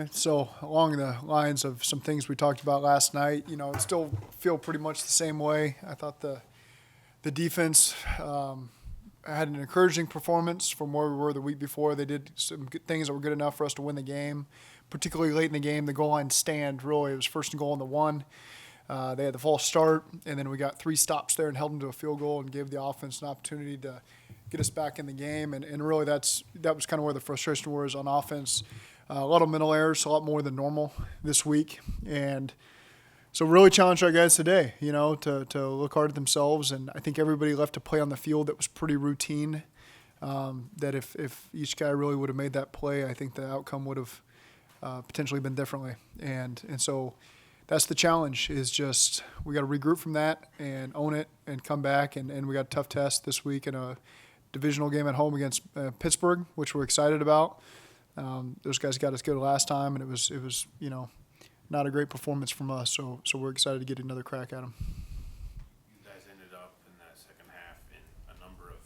And so along the lines of some things we talked about last night, I still feel pretty much the same way. I thought the defense had an encouraging performance from where we were the week before. They did some good things that were good enough for us to win the game, particularly late in the game. The goal line stand, really, it was first and goal on the 1. They had the false start, and then we got 3 stops there and held them to a field goal and gave the offense an opportunity to get us back in the game. And really that was kind of where the frustration was on offense. A lot of mental errors, a lot more than normal this week. And so really challenged our guys today, to look hard at themselves. And I think everybody left a play on the field that was pretty routine, that if each guy really would have made that play, I think the outcome would have potentially been differently. And so that's the challenge, is just we got to regroup from that and own it and come back. And we got a tough test this week in a divisional game at home against Pittsburgh, which we're excited about. Those guys got us good last time, and it was not a great performance from us. So we're excited to get another crack at them. You guys ended up in that second half in a number of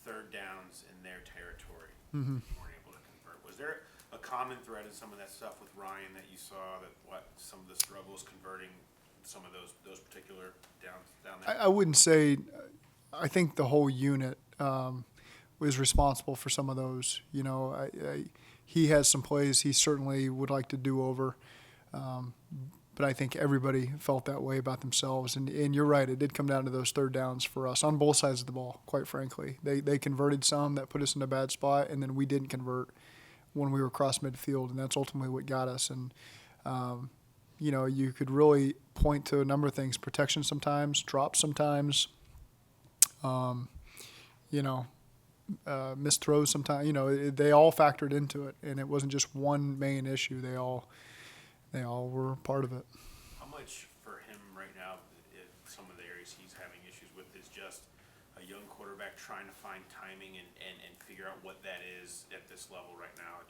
third downs in their territory. Mm-hmm. You weren't able to convert. Was there a common thread in some of that stuff with Ryan that you saw, that some of the struggles converting some of those particular downs down there? I wouldn't say. I think the whole unit was responsible for some of those. He has some plays he certainly would like to do over, but I think everybody felt that way about themselves. And you're right, it did come down to those third downs for us on both sides of the ball, quite frankly. They converted some that put us in a bad spot, and then we didn't convert when we were across midfield, and that's ultimately what got us. And, you could really point to a number of things: protection sometimes, drops sometimes, missed throws sometimes. They all factored into it, and it wasn't just one main issue. They all were part of it. How much for him right now, some of the areas he's having issues with, is just a young quarterback trying to find timing and figure out what that is at this level right now?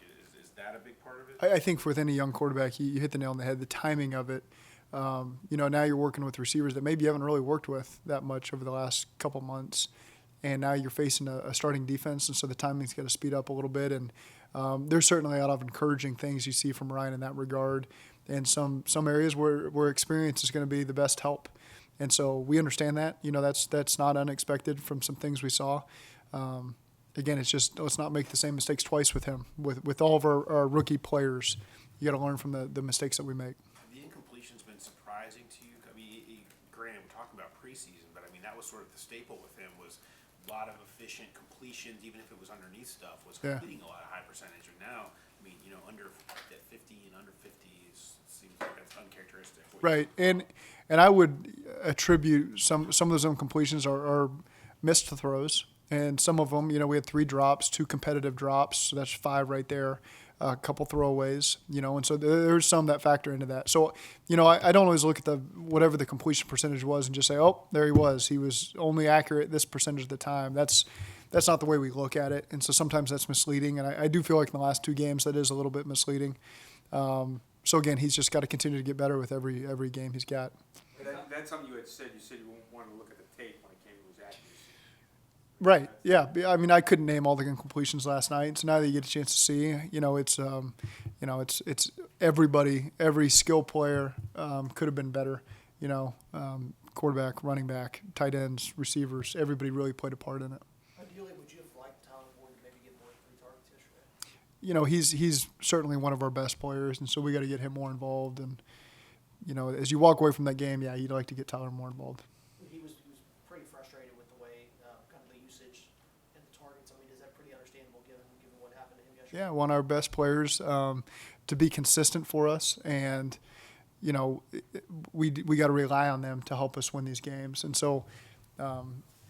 Is that a big part of it? I think with any young quarterback, you hit the nail on the head. The timing of it. Now you're working with receivers that maybe you haven't really worked with that much over the last couple months. And now you're facing a starting defense, and so the timing's got to speed up a little bit. And there's certainly a lot of encouraging things you see from Ryan in that regard, and some areas where experience is going to be the best help. And so we understand that. That's not unexpected from some things we saw. Again, it's just let's not make the same mistakes twice with him. With all of our rookie players, you got to learn from the mistakes that we make. Have the incompletions been surprising to you? I mean, granted, we're talking about preseason, but I mean that was sort of the staple with him, was a lot of efficient completions, even if it was underneath stuff, was completing a lot of high percentage. And now, I mean, under 50 and under 50 seems like that's uncharacteristic. Right, and I would attribute some of those incompletions are missed throws, and some of them, we had 3 drops, 2 competitive drops, so that's 5 right there. A couple throwaways, and so there's some that factor into that. So, I don't always look at whatever the completion percentage was and just say, oh, there he was. He was only accurate this percentage of the time. That's not the way we look at it, and so sometimes that's misleading. And I do feel like in the last 2 games that is a little bit misleading. So again, he's just got to continue to get better with every game he's got. That's something you had said. You said you wanted to look at the tape when it came to his accuracy. Right. Yeah. I mean, I couldn't name all the incompletions last night. So now that you get a chance to see, it's everybody, every skill player could have been better. Quarterback, running back, tight ends, receivers. Everybody really played a part in it. Ideally, would you have liked Tyler Boyd to maybe get more than 3 targets yesterday? He's certainly one of our best players, and so we got to get him more involved. And as you walk away from that game, you'd like to get Tyler more involved. He was pretty frustrated with the way kind of the usage and the targets. I mean, is that pretty understandable given what happened to him yesterday? Yeah, one of our best players to be consistent for us, and we got to rely on them to help us win these games. And so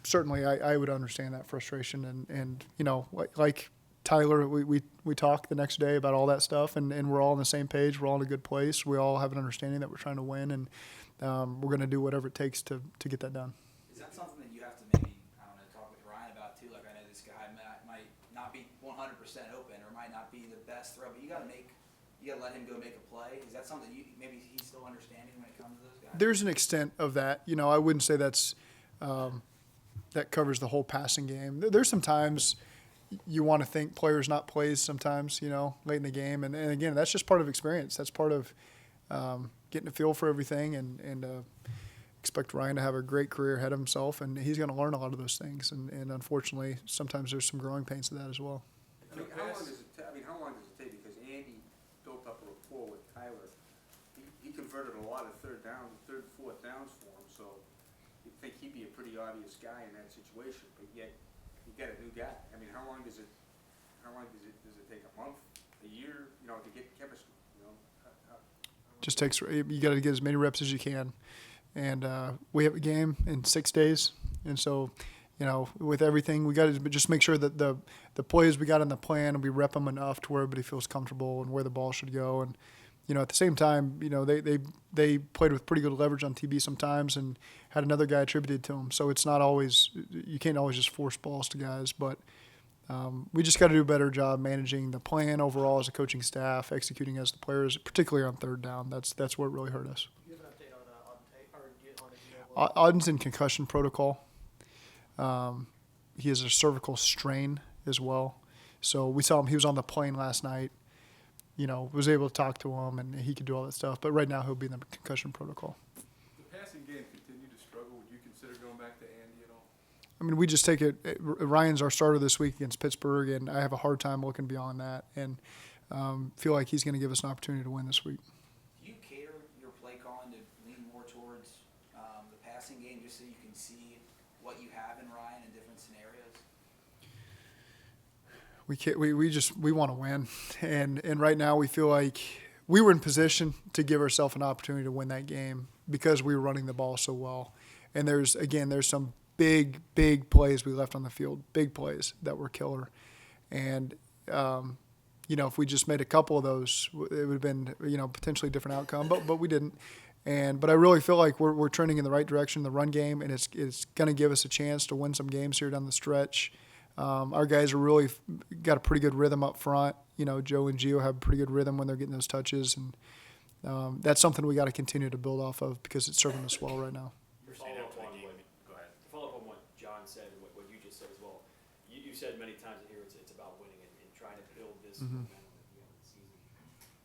certainly I would understand that frustration, and like Tyler, we talk the next day about all that stuff, and we're all on the same page. We're all in a good place. We all have an understanding that we're trying to win, and we're going to do whatever it takes to get that done. Is that something that you have to maybe, talk with Ryan about too? Like, I know this guy might not be 100% open or might not be the best throw, but you got to let him go make a play. Is that something maybe he's still understanding when it comes to those guys? There's an extent of that. I wouldn't say that's that covers the whole passing game. There's some times you want to think players not plays sometimes, late in the game. And again, that's just part of experience. That's part of getting a feel for everything and expect Ryan to have a great career ahead of himself. And he's going to learn a lot of those things. And unfortunately, sometimes there's some growing pains to that as well. How long does it take? Because Andy built up a rapport with Tyler. He converted a lot of third, fourth downs for him. So you'd think he'd be a pretty obvious guy in that situation. But yet you got a new guy. I mean, how long does it take? A month, a year? To get chemistry. Just takes, you got to get as many reps as you can. And we have a game in 6 days. And so, with everything, we got to just make sure that the plays we got in the plan, we rep them enough to where everybody feels comfortable and where the ball should go. And, at the same time, they played with pretty good leverage on TB sometimes and had another guy attributed to them. So it's not always, you can't always just force balls to guys. But we just got to do a better job managing the plan overall as a coaching staff, executing as the players, particularly on third down. That's what really hurt us. Do you have an update on Auden's in concussion protocol. He has a cervical strain as well. So we saw him. He was on the plane last night. Was able to talk to him, and he could do all that stuff. But right now he'll be in the concussion protocol. The passing game continued to struggle. Would you consider going back to Andy at all? I mean, we just take it. Ryan's our starter this week against Pittsburgh, and I have a hard time looking beyond that. And feel like he's going to give us an opportunity to win this week. Do you cater your play calling to lean more towards the passing game just so you can see what you have in Ryan in different scenarios? We want to win, and right now we feel like we were in position to give ourselves an opportunity to win that game because we were running the ball so well. And there's some big plays we left on the field, big plays that were killer. And if we just made a couple of those, it would have been potentially a different outcome, but we didn't. But I really feel like we're trending in the right direction in the run game, and it's going to give us a chance to win some games here down the stretch. Our guys are really got a pretty good rhythm up front. Joe and Gio have a pretty good rhythm when they're getting those touches, and that's something we got to continue to build off of because it's serving us well right now. You're saying after the game. Go ahead. To follow up on what John said and what you just said as well, you said many times in here it's about winning and trying to build this momentum at the end of the season.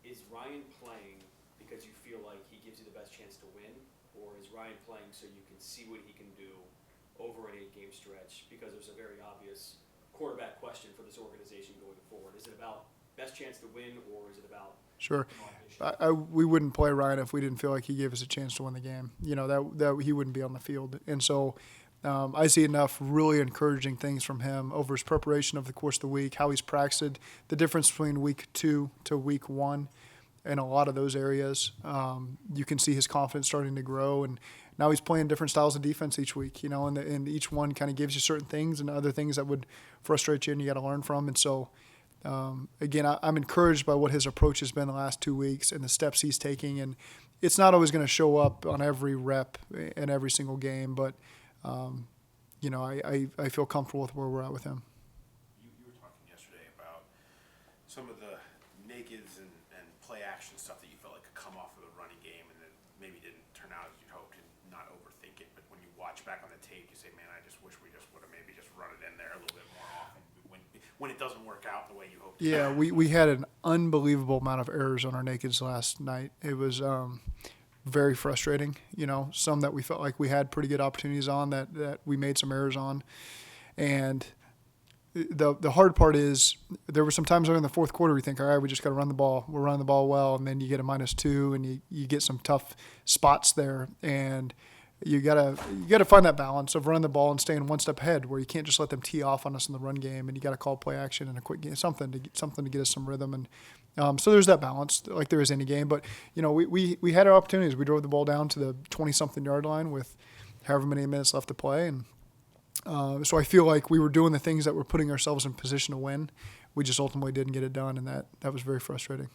Is Ryan playing because you feel like he gives you the best chance to win, or is Ryan playing so you can see what he can do over an 8-game stretch? Because there's a very obvious quarterback question for this organization going forward. Is it about best chance to win, or is it about Sure. We wouldn't play Ryan if we didn't feel like he gave us a chance to win the game. That he wouldn't be on the field. And so I see enough really encouraging things from him over his preparation over the course of the week, how he's practiced, the difference between week 2 to week 1 in a lot of those areas. You can see his confidence starting to grow, and now he's playing different styles of defense each week, and each one kind of gives you certain things and other things that would frustrate you and you got to learn from. And so, again, I'm encouraged by what his approach has been the last 2 weeks and the steps he's taking. And it's not always going to show up on every rep in every single game, but, I feel comfortable with where we're at with him. You were talking yesterday about some of the nakeds and play action stuff that you felt like could come off of the running game and that maybe didn't turn out as you'd hoped, and not overthink it. But when you watch back on the tape, you say, man, I just wish we just would have maybe just run it in there a little bit more often when it doesn't work out the way you hoped. Yeah, we had an unbelievable amount of errors on our nakeds last night. It was very frustrating. Some that we felt like we had pretty good opportunities on that we made some errors on. And the hard part is there were some times during the fourth quarter we think, all right, we just got to run the ball. We're running the ball well, and then you get a -2 and you get some tough spots there. And you gotta find that balance of running the ball and staying one step ahead, where you can't just let them tee off on us in the run game, and you got to call play action and a quick game, something to get us some rhythm. And so there's that balance, like there is any game. But we had our opportunities. We drove the ball down to the 20-something yard line with however many minutes left to play, and so I feel like we were doing the things that were putting ourselves in position to win. We just ultimately didn't get it done, and that was very frustrating.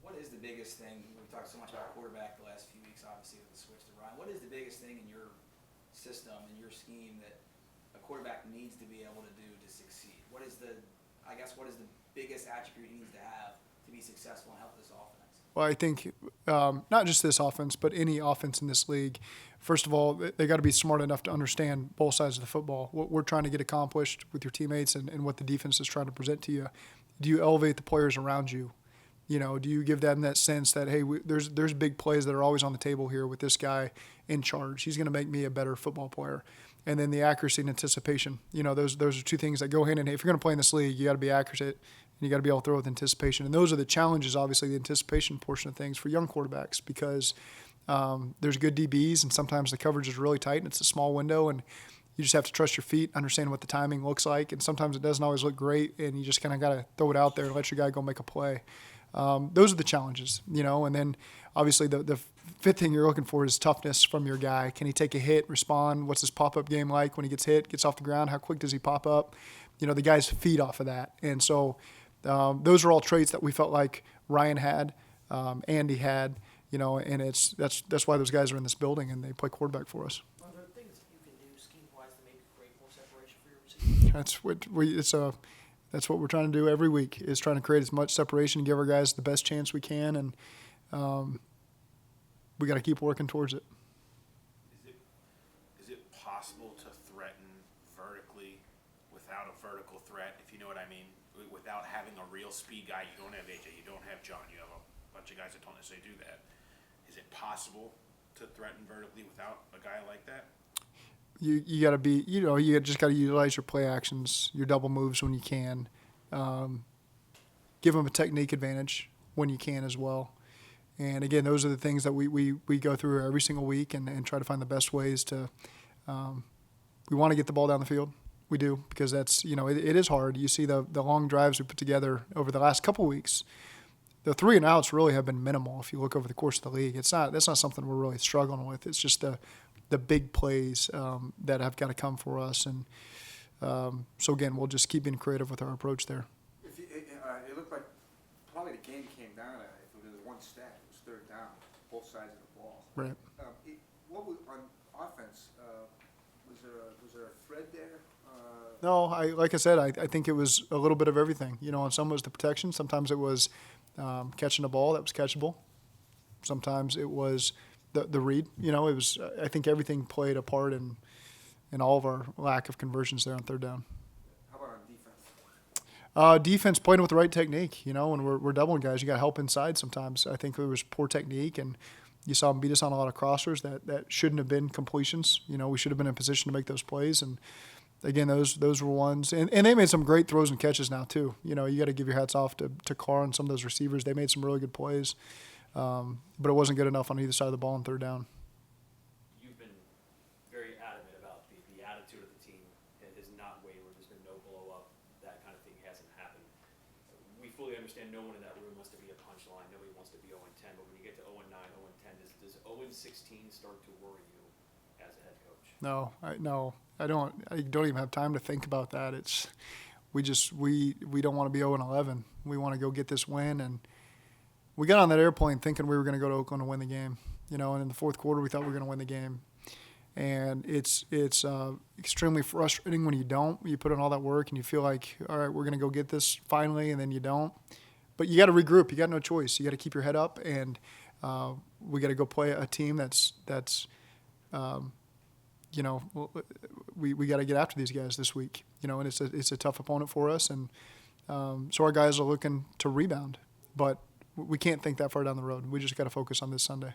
What is the biggest thing? We've talked so much about quarterback the last few weeks, obviously, with the switch to Ryan. What is the biggest thing in your system, in your scheme, that a quarterback needs to be able to do to succeed? What is the biggest attribute he needs to have to be successful and help this offense? Well, I think not just this offense, but any offense in this league. First of all, they got to be smart enough to understand both sides of the football. What we're trying to get accomplished with your teammates and what the defense is trying to present to you. Do you elevate the players around you? Do you give them that sense that, hey, there's big plays that are always on the table here with this guy in charge. He's going to make me a better football player. And then the accuracy and anticipation. Those are two things that go hand in hand. If you're going to play in this league, you got to be accurate and you got to be able to throw with anticipation. And those are the challenges, obviously, the anticipation portion of things for young quarterbacks because there's good DBs and sometimes the coverage is really tight and it's a small window and you just have to trust your feet, understand what the timing looks like. And sometimes it doesn't always look great and you just kind of got to throw it out there and let your guy go make a play. Those are the challenges, and then obviously the fifth thing you're looking for is toughness from your guy. Can he take a hit, respond? What's his pop-up game like when he gets hit, gets off the ground? How quick does he pop up? The guys feed off of that. And so those are all traits that we felt like Ryan had, Andy had, and that's why those guys are in this building and they play quarterback for us. Are there things that you can do scheme-wise to make create more separation for your receivers? That's what we're trying to do every week is trying to create as much separation and give our guys the best chance we can. And we got to keep working towards it. Is it possible to threaten vertically without a vertical threat, if you know what I mean? Without having a real speed guy, you don't have AJ, you don't have John, you have a bunch of guys that don't necessarily do that. Is it possible to threaten vertically without a guy like that? You got to be, you just got to utilize your play actions, your double moves when you can. Give them a technique advantage when you can as well. And again, those are the things that we go through every single week and try to find the best ways to. We want to get the ball down the field. We do because that's it is hard. You see the long drives we put together over the last couple of weeks. The 3 and outs really have been minimal if you look over the course of the league. That's not something we're really struggling with. It's just the big plays that have got to come for us. And so, again, we'll just keep being creative with our approach there. It looked like probably the game came down to, if there was one stat, it was third down, both sides of the ball. Right. What was, on offense, was there a thread there? No, like I said, I think it was a little bit of everything. On some was the protection. Sometimes it was catching a ball that was catchable. Sometimes it was the read. It was. I think everything played a part in all of our lack of conversions there on third down. How about on defense? Defense playing with the right technique. When we're doubling guys, you got to help inside sometimes. I think there was poor technique, and you saw them beat us on a lot of crossers that shouldn't have been completions. We should have been in position to make those plays. And again, those were ones. And they made some great throws and catches now too. You got to give your hats off to Carr and some of those receivers. They made some really good plays. But it wasn't good enough on either side of the ball on third down. You've been very adamant about the attitude of the team. It has not wavered. There's been no blow up. That kind of thing hasn't happened. We fully understand no one in that room wants to be a punchline. Nobody wants to be 0-10. But when you get to 0-9, 0-10, does 0-16 start to worry you as a head coach? No, I don't. I don't even have time to think about that. We don't want to be 0-11. We want to go get this win. And we got on that airplane thinking we were going to go to Oakland and win the game, and in the fourth quarter we thought we were going to win the game. And it's extremely frustrating when you don't. You put in all that work and you feel like, all right, we're going to go get this finally, and then you don't. But you got to regroup. You got no choice. You got to keep your head up, and we got to go play a team that's we got to get after these guys this week. And it's a tough opponent for us, and so our guys are looking to rebound, but we can't think that far down the road. We just got to focus on this Sunday.